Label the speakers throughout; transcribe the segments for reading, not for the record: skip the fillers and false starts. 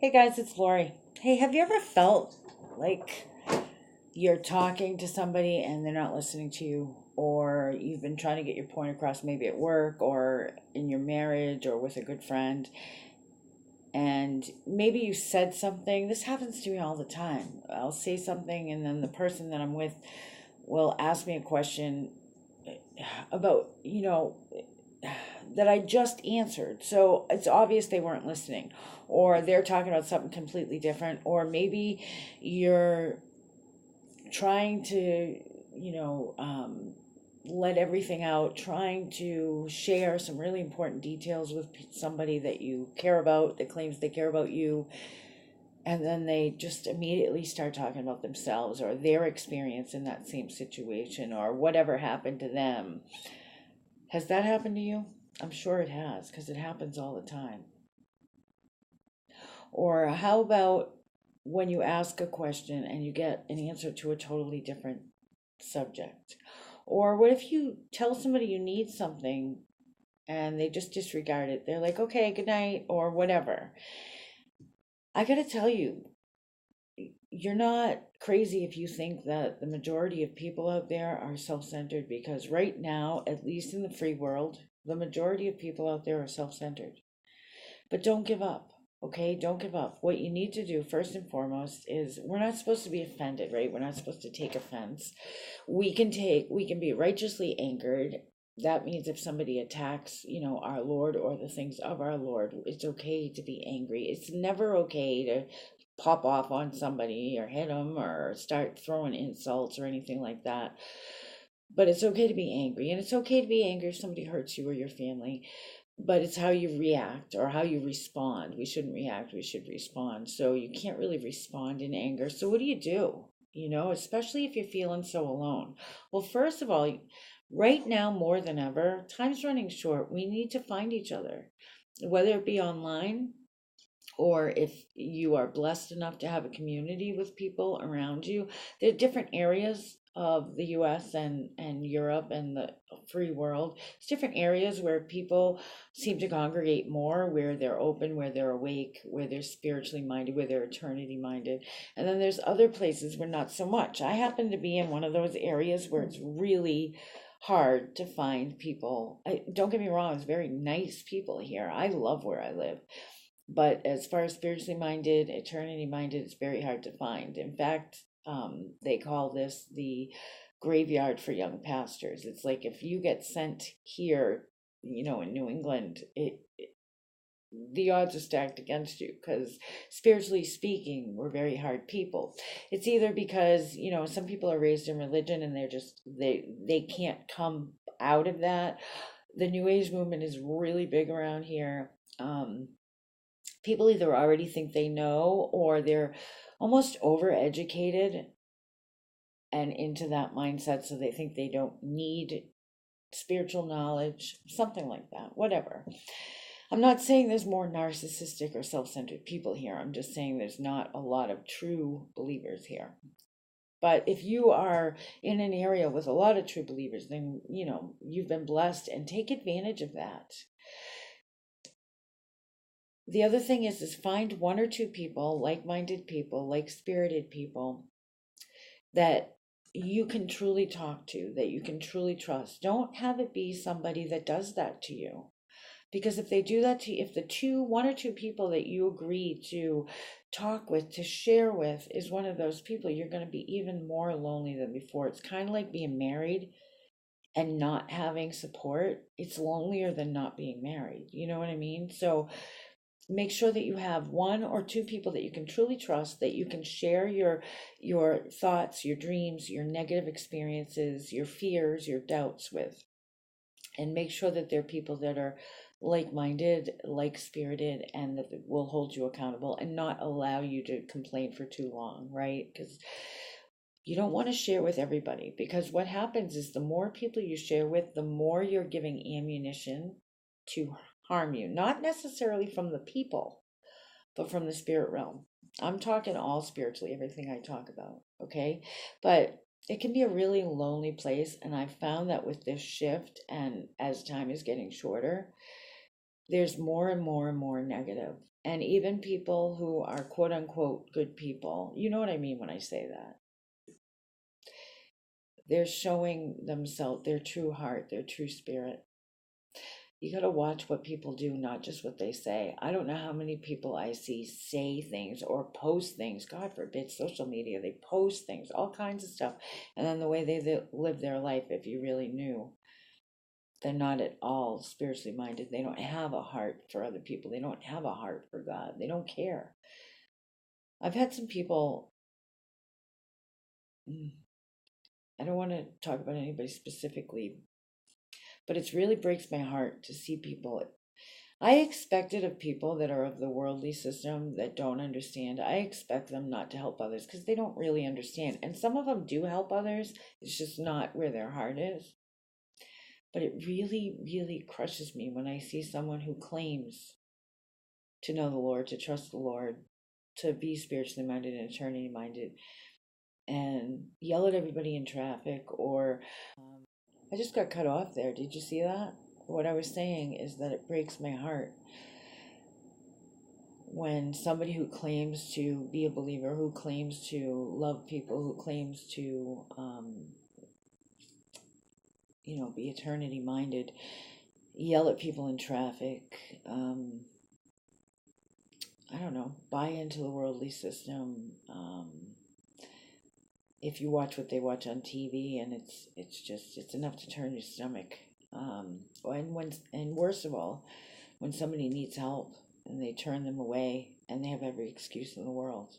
Speaker 1: Hey guys, it's Lori. Hey, have you ever felt like you're talking to somebody and they're not listening to you, or you've been trying to get your point across maybe at work or in your marriage or with a good friend, and maybe you said something? This happens to me all the time. I'll say something, and then the person that I'm with will ask me a question about, that I just answered. So it's obvious they weren't listening, or they're talking about something completely different, or maybe you're trying to, you know, um, let everything out, trying to share some really important details with somebody that you care about, that claims they care about you, and then they just immediately start talking about themselves or their experience in that same situation or whatever happened to them. Has that happened to you? I'm sure it has, because it happens all the time. Or how about when you ask a question and you get an answer to a totally different subject? Or what if you tell somebody you need something and they just disregard it? They're like, okay, good night, or whatever. I gotta tell you, you're not crazy if you think that the majority of people out there are self centered, because right now, at least in the free world, the majority of people out there are self centered. But don't give up. Okay, don't give up. What you need to do first and foremost is, we're not supposed to be offended, right? We're not supposed to take offense. We can be righteously angered. That means if somebody attacks, our Lord or the things of our Lord, it's okay to be angry. It's never okay to pop off on somebody or hit them or start throwing insults or anything like that. But it's okay to be angry, and it's okay to be angry if somebody hurts you or your family, but it's how you react or how you respond. We shouldn't react, we should respond. So you can't really respond in anger. So what do you do? Especially if you're feeling so alone. Well, first of all, right now more than ever, time's running short. We need to find each other, whether it be online, or if you are blessed enough to have a community with people around you. There are different areas of the US and Europe and the free world. It's different areas where people seem to congregate more, where they're open, where they're awake, where they're spiritually minded, where they're eternity minded. And then there's other places where not so much. I happen to be in one of those areas where it's really hard to find people. Don't get me wrong, it's very nice people here. I love where I live, but as far as spiritually minded, eternity minded, it's very hard to find. In fact, they call this the graveyard for young pastors. It's like if you get sent here, in New England, the odds are stacked against you, because spiritually speaking, we're very hard people. It's either because, some people are raised in religion and they can't come out of that. The New Age movement is really big around here. People either already think they know, or they're almost overeducated and into that mindset, so they think they don't need spiritual knowledge, something like that, whatever. I'm not saying there's more narcissistic or self-centered people here. I'm just saying there's not a lot of true believers here. But if you are in an area with a lot of true believers, then you've been blessed, and take advantage of that. The other thing is find one or two people, like-minded people, like-spirited people, that you can truly talk to, that you can truly trust. Don't have it be somebody that does that to you. Because if they do that to you, if one or two people that you agree to talk with, to share with, is one of those people, you're going to be even more lonely than before. It's kind of like being married and not having support. It's lonelier than not being married. You know what I mean? So make sure that you have one or two people that you can truly trust, that you can share your thoughts, your dreams, your negative experiences, your fears, your doubts with. And make sure that they're people that are like-minded, like-spirited, and that will hold you accountable and not allow you to complain for too long, right? Because you don't want to share with everybody, because what happens is the more people you share with, the more you're giving ammunition to harm you, not necessarily from the people, but from the spirit realm. I'm talking all spiritually, everything I talk about, okay? But it can be a really lonely place, and I've found that with this shift, and as time is getting shorter, there's more and more and more negative. And even people who are quote unquote good people, you know what I mean when I say that, they're showing themselves their true heart, their true spirit. You got to watch what people do, not just what they say. I don't know how many people I see say things or post things. God forbid, social media, they post things, all kinds of stuff. And then the way they live their life, if you really knew, they're not at all spiritually minded. They don't have a heart for other people. They don't have a heart for God. They don't care. I've had some people, I don't want to talk about anybody specifically, but it really breaks my heart to see people. I expect it of people that are of the worldly system that don't understand. I expect them not to help others because they don't really understand. And some of them do help others, it's just not where their heart is. But it really, really crushes me when I see someone who claims to know the Lord, to trust the Lord, to be spiritually minded and eternity minded, and yell at everybody in traffic. Or I just got cut off there. Did you see that? What I was saying is that it breaks my heart when somebody who claims to be a believer, who claims to love people, who claims to, be eternity minded, yell at people in traffic, I don't know, buy into the worldly system. If you watch what they watch on TV, and it's enough to turn your stomach. And worst of all, when somebody needs help and they turn them away and they have every excuse in the world.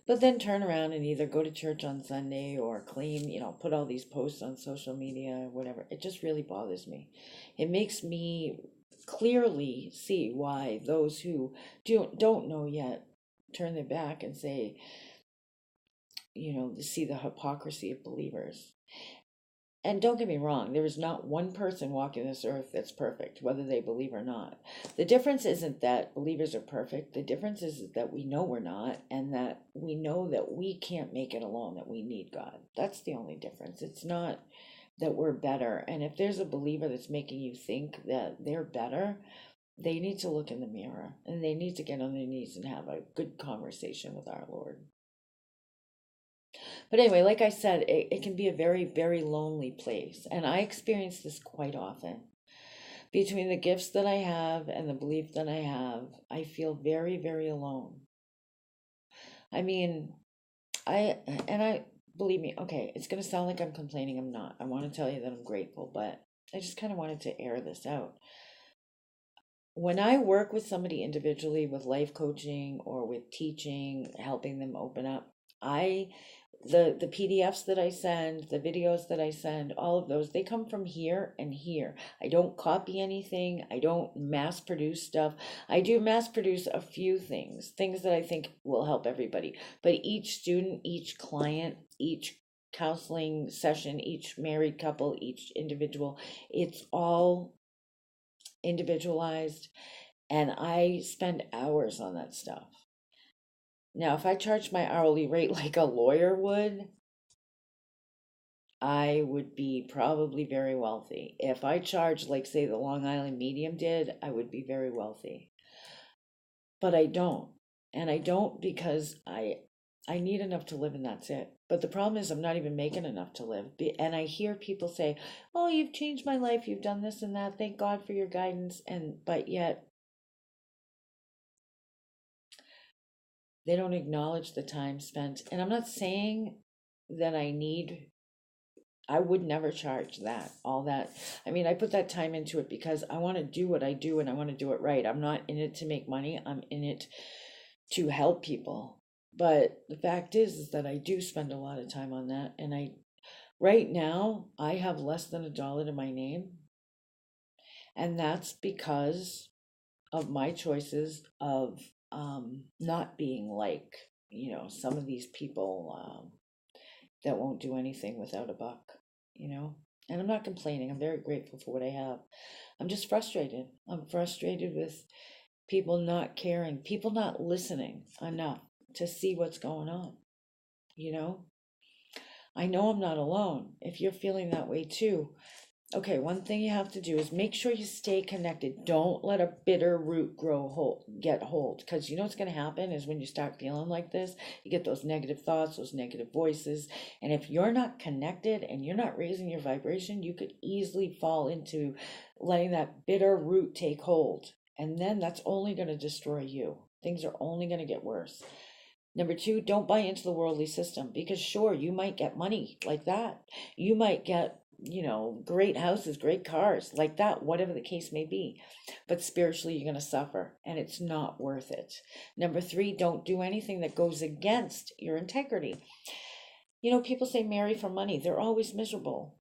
Speaker 1: But then turn around and either go to church on Sunday or claim, put all these posts on social media or whatever. It just really bothers me. It makes me clearly see why those who don't know yet turn their back and say, see the hypocrisy of believers. And don't get me wrong, there is not one person walking this earth that's perfect, whether they believe or not. The difference isn't that believers are perfect. The difference is that we know we're not, and that we know that we can't make it alone, that we need God. That's the only difference. It's not that we're better. And if there's a believer that's making you think that they're better, they need to look in the mirror and they need to get on their knees and have a good conversation with our Lord. But anyway, like I said, it can be a very, very lonely place. And I experience this quite often. Between the gifts that I have and the belief that I have, I feel very, very alone. I mean, I believe me, okay, it's going to sound like I'm complaining. I'm not. I want to tell you that I'm grateful, but I just kind of wanted to air this out. When I work with somebody individually with life coaching or with teaching, helping them open up, I the PDFs that I send, the videos that I send, all of those, they come from here and here. I don't copy anything. I don't mass produce stuff. I do mass produce a few things that I think will help everybody. But each student, each client, each counseling session, each married couple, each individual, it's all individualized, and I spend hours on that stuff. Now, if I charged my hourly rate like a lawyer would, I would be probably very wealthy. If I charged like say the Long Island Medium did, I would be very wealthy. But I don't. And I don't because I need enough to live and that's it. But the problem is I'm not even making enough to live. And I hear people say, "Oh, you've changed my life. You've done this and that. Thank God for your guidance." But yet they don't acknowledge the time spent. And I'm not saying that I would never charge that, all that. I mean, I put that time into it because I want to do what I do and I want to do it right. I'm not in it to make money, I'm in it to help people. But the fact is that I do spend a lot of time on that. And right now, I have less than $1 to my name. And that's because of my choices of not being like, some of these people that won't do anything without a buck, you know? And I'm not complaining. I'm very grateful for what I have. I'm just frustrated. I'm frustrated with people not caring, people not listening enough to see what's going on, you know? I know I'm not alone. If you're feeling that way too, Okay, one thing you have to do is make sure you stay connected. Don't let a bitter root get hold. Because you know what's going to happen is when you start feeling like this, you get those negative thoughts, those negative voices. And if you're not connected and you're not raising your vibration, you could easily fall into letting that bitter root take hold. And then that's only going to destroy you. Things are only going to get worse. Number two, don't buy into the worldly system because sure, you might get money like that. You might get, great houses, great cars like that, whatever the case may be. But spiritually, you're going to suffer and it's not worth it. Number three, don't do anything that goes against your integrity. People say marry for money, they're always miserable.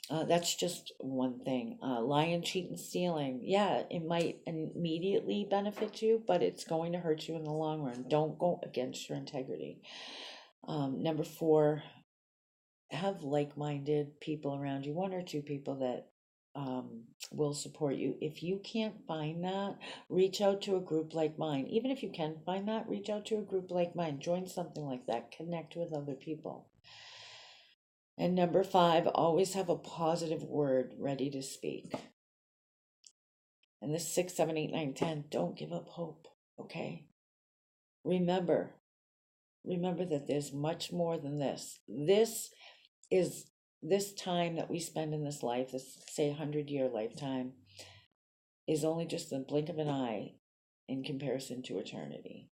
Speaker 1: That's just one thing. Lying, cheating, stealing. Yeah, it might immediately benefit you, but it's going to hurt you in the long run. Don't go against your integrity. Number four, have like-minded people around you, one or two people that will support you. If you can't find that, reach out to a group like mine. Even if you can find that, reach out to a group like mine. Join something like that. Connect with other people. And number five, always have a positive word ready to speak. And this 6, 7, 8, 9, 10, don't give up hope, okay? Remember, remember that there's much more than this. This time that we spend in this life, this say 100-year lifetime, is only just the blink of an eye in comparison to eternity.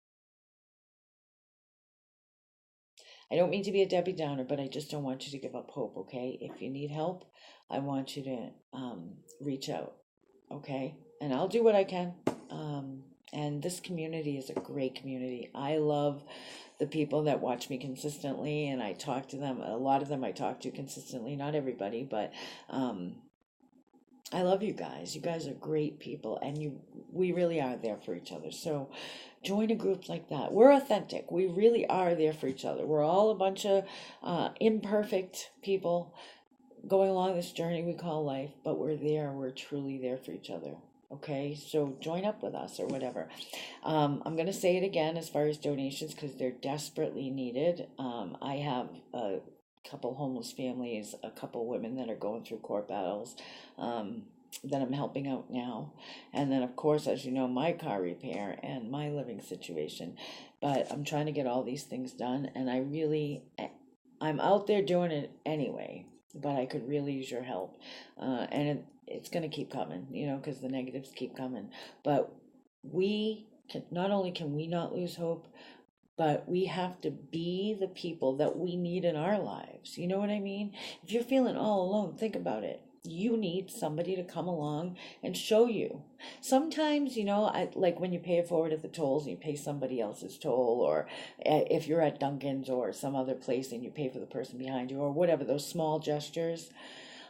Speaker 1: I don't mean to be a Debbie Downer, but I just don't want you to give up hope, okay? If you need help, I want you to reach out, okay? And I'll do what I can. And this community is a great community. I love the people that watch me consistently, and I talk to them. A lot of them I talk to consistently, not everybody, but I love you guys. You guys are great people, and we really are there for each other. So join a group like that. We're authentic. We really are there for each other. We're all a bunch of imperfect people going along this journey we call life, but we're there. We're truly there for each other. Okay, so join up with us or whatever. I'm going to say it again as far as donations because they're desperately needed. I have a couple homeless families, a couple women that are going through court battles that I'm helping out now. And then, of course, as you know, my car repair and my living situation. But I'm trying to get all these things done, and I'm out there doing it anyway, but I could really use your help. It's going to keep coming, because the negatives keep coming. But not only can we not lose hope, but we have to be the people that we need in our lives. You know what I mean? If you're feeling all alone, think about it. You need somebody to come along and show you. Sometimes, like when you pay it forward at the tolls and you pay somebody else's toll, or if you're at Dunkin's or some other place and you pay for the person behind you, or whatever, those small gestures.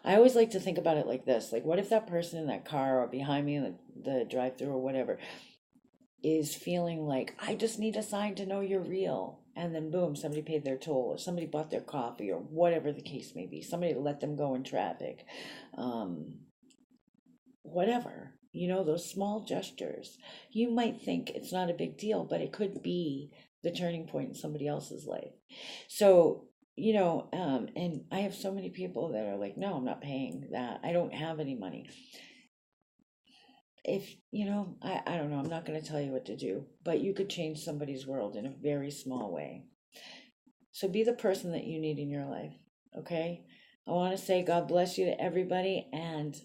Speaker 1: I always like to think about it like this. Like, what if that person in that car or behind me in the drive-thru or whatever is feeling like, I just need a sign to know you're real. And then boom, somebody paid their toll or somebody bought their coffee or whatever the case may be. Somebody let them go in traffic. Whatever. Those small gestures. You might think it's not a big deal, but it could be the turning point in somebody else's life. So, and I have so many people that are like, no, I'm not paying that. I don't have any money. If, I don't know, I'm not going to tell you what to do, but you could change somebody's world in a very small way. So be the person that you need in your life, okay? I want to say God bless you to everybody, and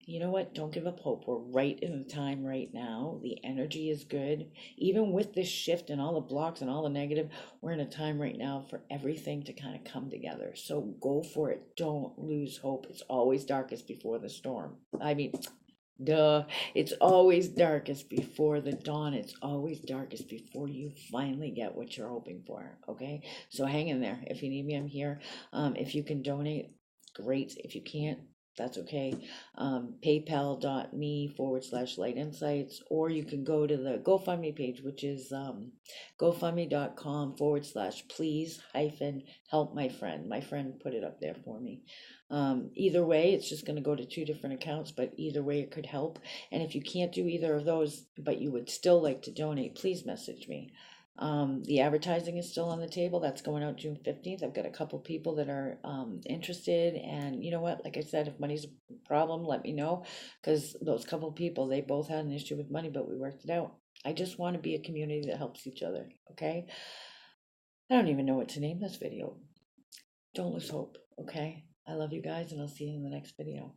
Speaker 1: you know what? Don't give up hope. We're right in the time right now. The energy is good. Even with this shift and all the blocks and all the negative, we're in a time right now for everything to kind of come together. So go for it. Don't lose hope. It's always darkest before the storm. Duh. It's always darkest before the dawn. It's always darkest before you finally get what you're hoping for. Okay? So hang in there. If you need me, I'm here. If you can donate, great. If you can't, that's okay. PayPal.me/Light Insights, or you can go to the GoFundMe page, which is GoFundMe.com/please help my friend. My friend put it up there for me. Either way, it's just going to go to 2 different accounts, but either way it could help. And if you can't do either of those, but you would still like to donate, please message me. The advertising is still on the table. That's going out June 15th. I've got a couple people that are interested. And you know what? Like I said, if money's a problem, let me know, because those couple people, they both had an issue with money, but we worked it out. I just want to be a community that helps each other, okay? I don't even know what to name this video. Don't lose hope, okay? I love you guys, and I'll see you in the next video.